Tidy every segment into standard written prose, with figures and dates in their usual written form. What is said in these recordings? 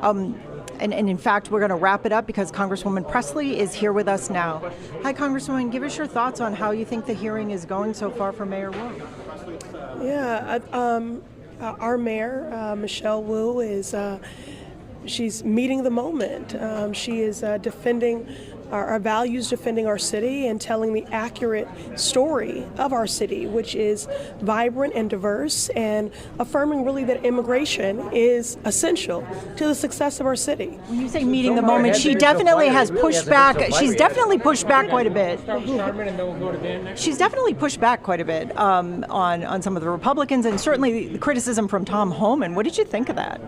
And in fact, we're going to wrap it up because Congresswoman Presley is here with us now. Hi, Congresswoman. Give us your thoughts on how you think the hearing is going so far for Mayor Wu. Yeah, our mayor, Michelle Wu, she's meeting the moment. She is defending our values, defending our city, and telling the accurate story of our city, which is vibrant and diverse, and affirming really that immigration is essential to the success of our city. When you say meeting the moment, she definitely has pushed back. She's definitely pushed back quite a bit. She's definitely pushed back quite a bit on some of the Republicans, and certainly the criticism from Tom Homan. What did you think of that?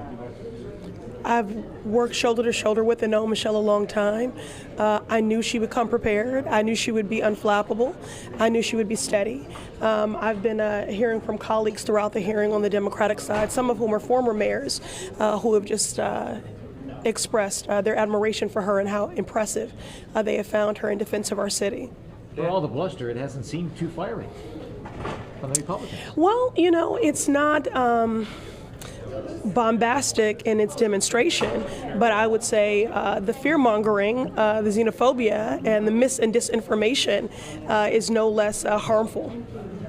I've worked shoulder to shoulder with and known Michelle a long time. I knew she would come prepared. I knew she would be unflappable. I knew she would be steady. I've been hearing from colleagues throughout the hearing on the Democratic side, some of whom are former mayors, who have just expressed their admiration for her and how impressive they have found her in defense of our city. For all the bluster, it hasn't seemed too fiery from the Republicans. Well, it's not bombastic in its demonstration, but I would say the fear-mongering, the xenophobia, and the mis and disinformation is no less harmful.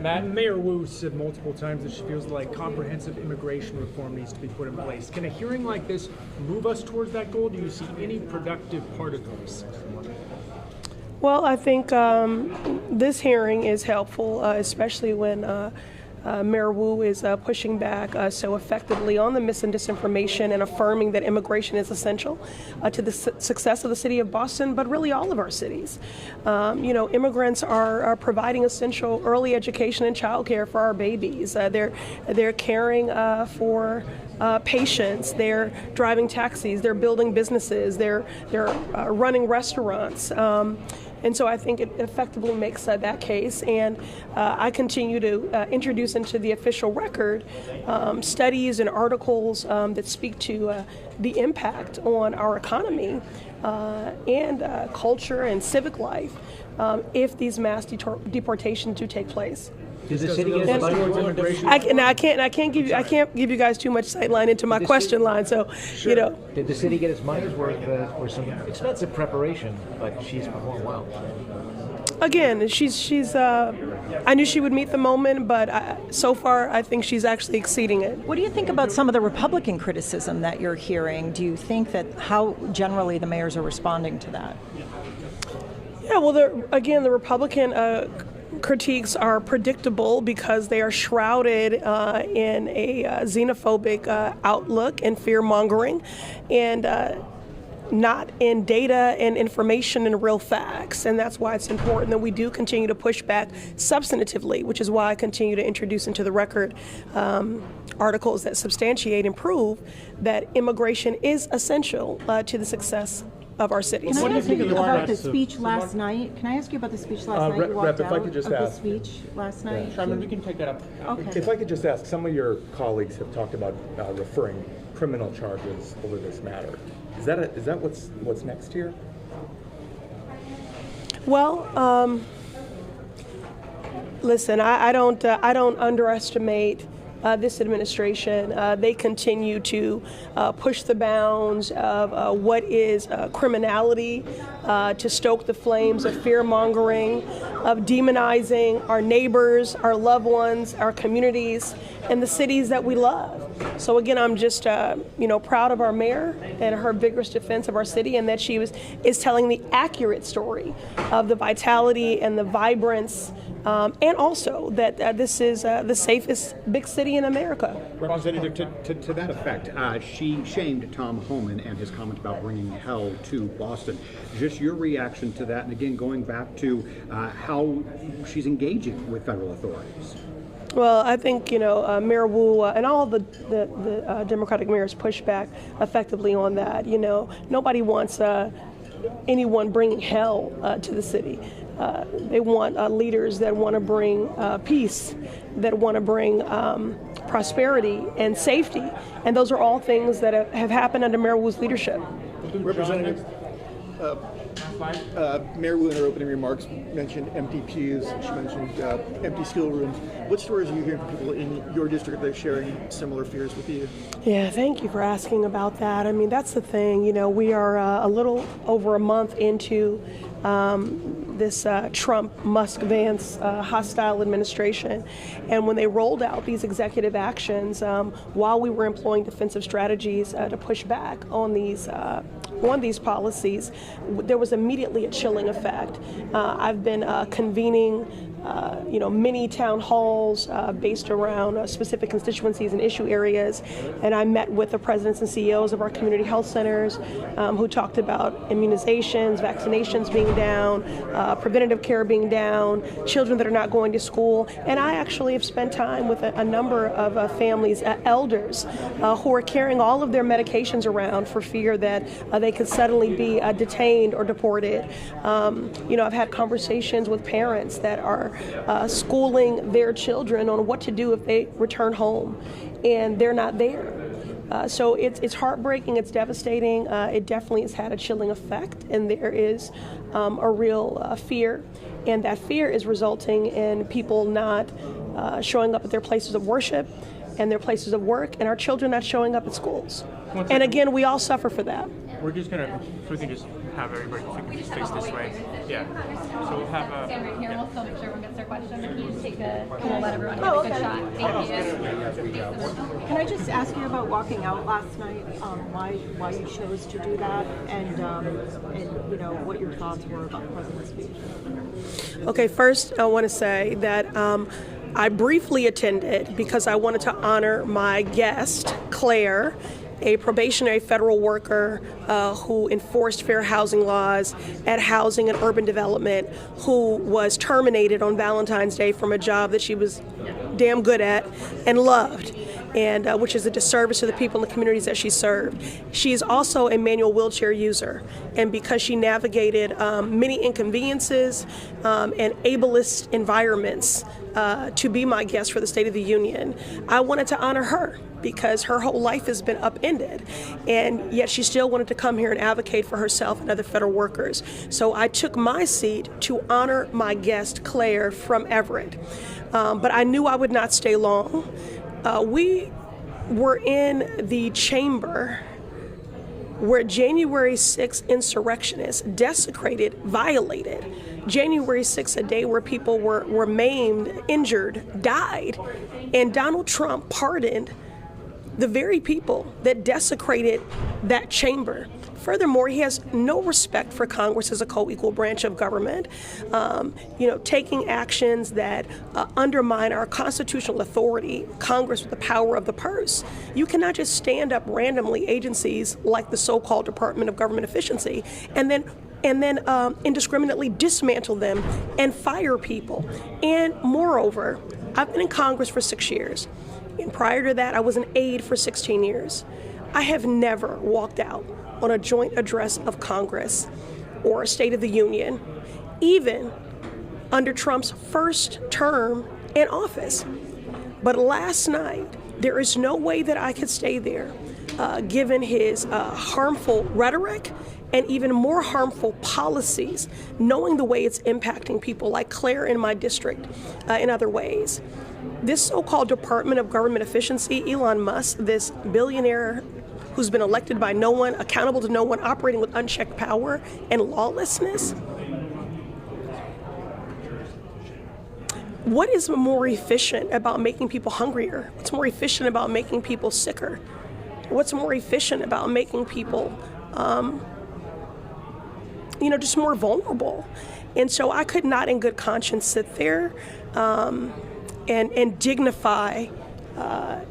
Mayor Wu said multiple times that she feels like comprehensive immigration reform needs to be put in place. Can a hearing like this move us towards that goal? Do you see any productive particles? Well, I think this hearing is helpful, especially when Mayor Wu is pushing back so effectively on the mis and disinformation and affirming that immigration is essential to the success of the city of Boston, but really all of our cities. Immigrants are providing essential early education and childcare for our babies. They're caring for patients. They're driving taxis. They're building businesses. They're running restaurants. And so I think it effectively makes that case. And I continue to introduce into the official record studies and articles that speak to the impact on our economy and culture and civic life if these mass deportations do take place. Does the city get its money? I can't give you guys too much sightline into my question line. So, sure. Did the city get its money's worth for some expensive preparation? But she's performed well. Again, she's. I knew she would meet the moment, but so far I think she's actually exceeding it. What do you think about some of the Republican criticism that you're hearing? Do you think that how generally the mayors are responding to that? Yeah, well, the Republican critiques are predictable because they are shrouded in a xenophobic outlook and fear-mongering, and not in data and information and real facts. And that's why it's important that we do continue to push back substantively, which is why I continue to introduce into the record articles that substantiate and prove that immigration is essential to the success of our cities. Can I ask you about the speech last night? Can I ask you about the speech last night? You walked Rep, if I out could just of the ask, speech last night. Yeah. Sharman, we can take that up. Okay. If I could just ask, some of your colleagues have talked about referring criminal charges over this matter. Is that what's next here? Well, listen, I don't underestimate this administration. They continue to push the bounds of what is criminality, to stoke the flames of fear-mongering, of demonizing our neighbors, our loved ones, our communities, and the cities that we love. So again, I'm just proud of our mayor and her vigorous defense of our city, and that she is telling the accurate story of the vitality and the vibrance, and also that this is the safest big city in America. Representative, to that effect, she shamed Tom Homan and his comment about bringing hell to Boston. Just your reaction to that, and again, going back to how she's engaging with federal authorities. Well, I think, Mayor Wu and all the Democratic mayors push back effectively on that. Nobody wants anyone bringing hell to the city. They want leaders that want to bring peace, that want to bring prosperity and safety. And those are all things that have happened under Mayor Wu's leadership. Mayor Wu in her opening remarks mentioned empty pews. She mentioned empty schoolrooms. What stories are you hearing from people in your district that are sharing similar fears with you? Yeah, thank you for asking about that. I mean, that's the thing. You know, we are a little over a month into this Trump-Musk-Vance hostile administration. And when they rolled out these executive actions, while we were employing defensive strategies to push back on these policies, there was immediately a chilling effect. I've been convening many town halls based around specific constituencies and issue areas. And I met with the presidents and CEOs of our community health centers who talked about immunizations, vaccinations being down, preventative care being down, children that are not going to school. And I actually have spent time with a number of families, elders, who are carrying all of their medications around for fear that they could suddenly be detained or deported. I've had conversations with parents that are schooling their children on what to do if they return home and they're not there. So it's heartbreaking, it's devastating. It definitely has had a chilling effect, and there is a real fear. And that fear is resulting in people not showing up at their places of worship and their places of work, and our children not showing up at schools. And again, we all suffer for that. We're just gonna, so we can just have everybody, if we can just face this way. Yeah. So we'll have a. Stand right here, we'll still make sure everyone gets their question. Can you just take we'll let everyone get a good shot. Thank you. Can I just ask you about walking out last night? Why you chose to do that, and what your thoughts were about the president's speech? Okay, first I want to say that I briefly attended because I wanted to honor my guest, Claire, a probationary federal worker who enforced fair housing laws at Housing and Urban Development, who was terminated on Valentine's Day from a job that she was damn good at and loved, and which is a disservice to the people in the communities that she served. She is also a manual wheelchair user, and because she navigated many inconveniences and ableist environments to be my guest for the State of the Union, I wanted to honor her because her whole life has been upended, and yet she still wanted to come here and advocate for herself and other federal workers. So I took my seat to honor my guest, Claire from Everett. But I knew I would not stay long. We were in the chamber where January 6th insurrectionists desecrated, violated January 6th, a day where people were maimed, injured, died, and Donald Trump pardoned the very people that desecrated that chamber. Furthermore, he has no respect for Congress as a co-equal branch of government, taking actions that undermine our constitutional authority, Congress with the power of the purse. You cannot just stand up randomly agencies like the so-called Department of Government Efficiency and then indiscriminately dismantle them and fire people. And moreover, I've been in Congress for 6 years. And prior to that, I was an aide for 16 years. I have never walked out on a joint address of Congress or a State of the Union, even under Trump's first term in office. But last night, there is no way that I could stay there, given his harmful rhetoric and even more harmful policies, knowing the way it's impacting people like Claire in my district in other ways. This so-called Department of Government Efficiency, Elon Musk, this billionaire who's been elected by no one, accountable to no one, operating with unchecked power and lawlessness. What is more efficient about making people hungrier? What's more efficient about making people sicker? What's more efficient about making people, just more vulnerable? And so I could not in good conscience sit there and dignify. I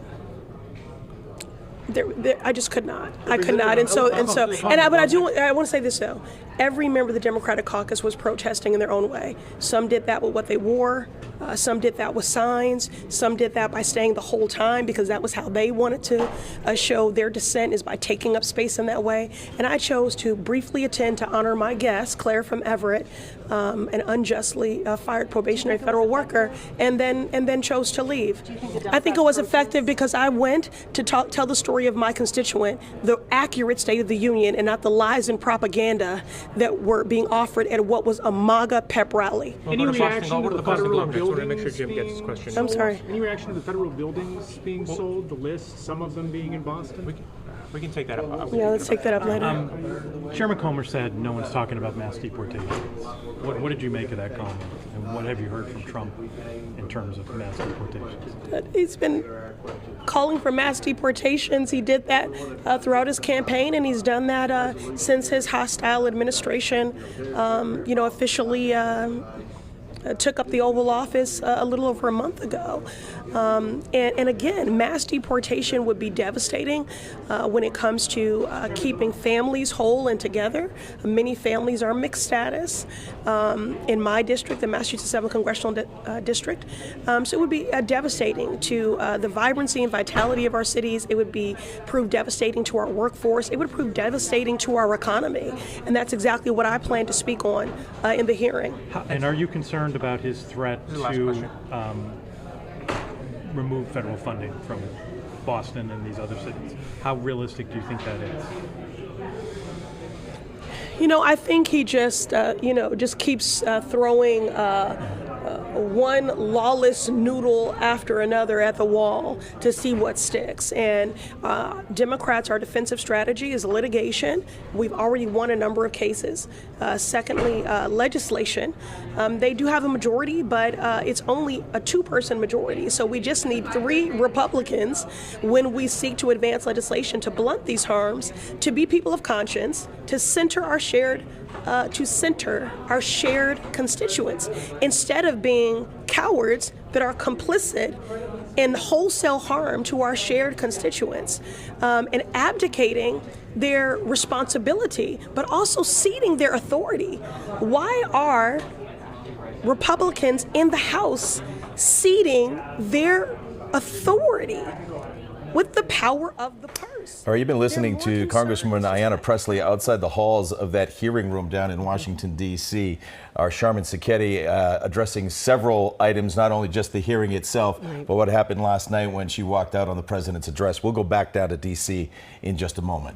just could not. I could not. But I want to say this though. Every member of the Democratic caucus was protesting in their own way. Some did that with what they wore. Some did that with signs. Some did that by staying the whole time because that was how they wanted to show their dissent, is by taking up space in that way. And I chose to briefly attend to honor my guest, Claire from Everett, an unjustly fired probationary federal worker, and then chose to leave. I think it was effective because I went to tell the story story of my constituent, the accurate State of the Union, and not the lies and propaganda that were being offered at what was a MAGA pep rally. Any reaction to the federal Globe. I just want to make sure buildings Jim gets his being question. I'm sorry. Any reaction to the federal buildings being sold, the list, some of them being in Boston? We can take that up. Yeah, let's take that up later. Chairman Comer said no one's talking about mass deportations. What did you make of that comment? And what have you heard from Trump in terms of mass deportations? He's been calling for mass deportations. He did that throughout his campaign, and he's done that since his hostile administration, officially took up the Oval Office a little over a month ago. And again, mass deportation would be devastating when it comes to keeping families whole and together. Many families are mixed status. In my district, the Massachusetts 7th Congressional District, so it would be devastating to the vibrancy and vitality of our cities. It would prove devastating to our workforce. It would prove devastating to our economy. And that's exactly what I plan to speak on in the hearing. And are you concerned about his threat to remove federal funding from Boston and these other cities? How realistic do you think that is? I think he just keeps throwing one lawless noodle after another at the wall to see what sticks. And Democrats, our defensive strategy is litigation. We've already won a number of cases. Secondly, legislation. They do have a majority, but it's only a two-person majority. So we just need 3 Republicans when we seek to advance legislation to blunt these harms, to be people of conscience, to center our shared constituents, instead of being cowards that are complicit in wholesale harm to our shared constituents, and abdicating their responsibility, but also ceding their authority. Why are Republicans in the House ceding their authority with the power of the purse? All right, you've been listening to Congresswoman Ayanna Pressley outside the halls of that hearing room down in Washington, D.C. Our Sharmin Cecchetty addressing several items, not only just the hearing itself, but what happened last night when she walked out on the president's address. We'll go back down to D.C. in just a moment.